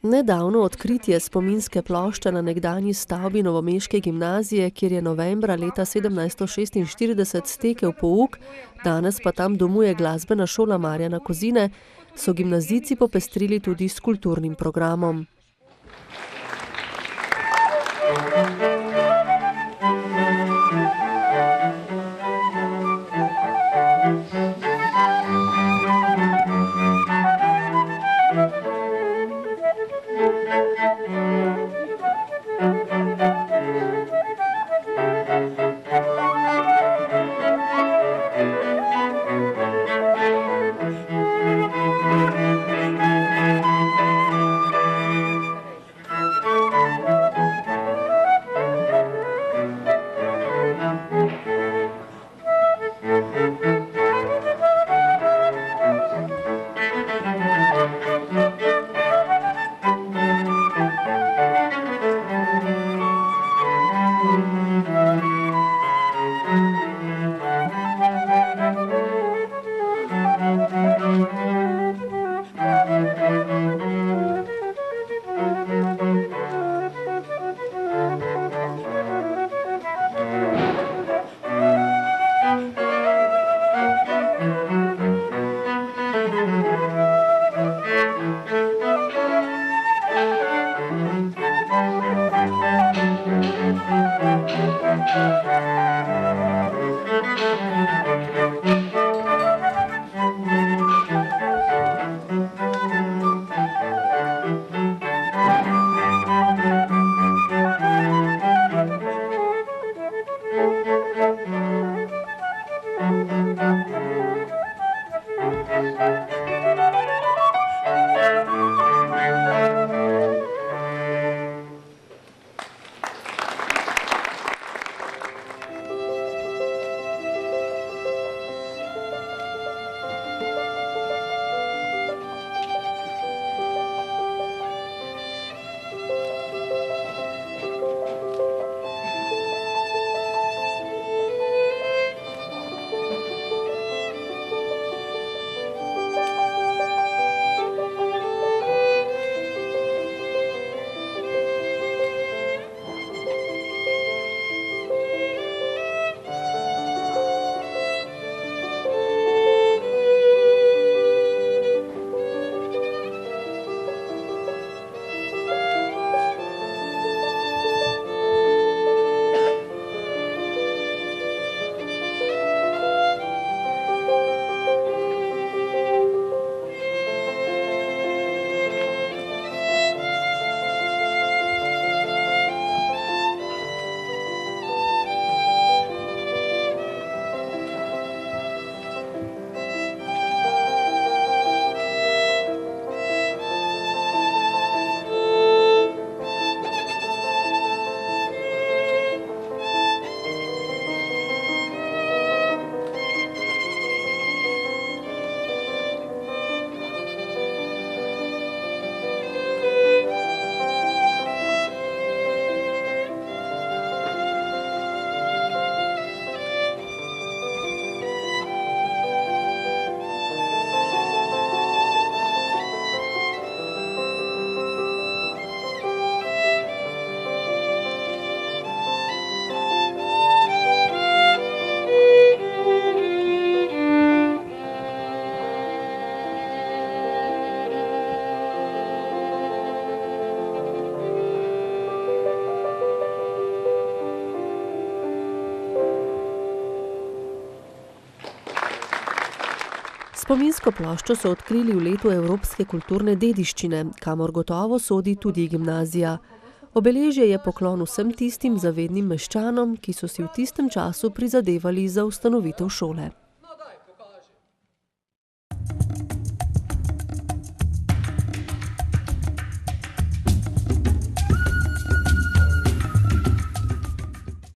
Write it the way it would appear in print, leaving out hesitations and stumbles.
Nedavno odkritje spominske plošče na nekdanji stavbi novomeške gimnazije, kjer je novembra leta 1746 stekel pouk, danes pa tam domuje glasbena šola Marjana Kozine, so gimnazijci popestrili tudi s kulturnim programom. Spominsko ploščo so odkrili v letu evropske kulturne dediščine, kamor gotovo sodi tudi gimnazija. Obeležje je poklon vsem tistim zavednim meščanom, ki so si v tistem času prizadevali za ustanovitev šole.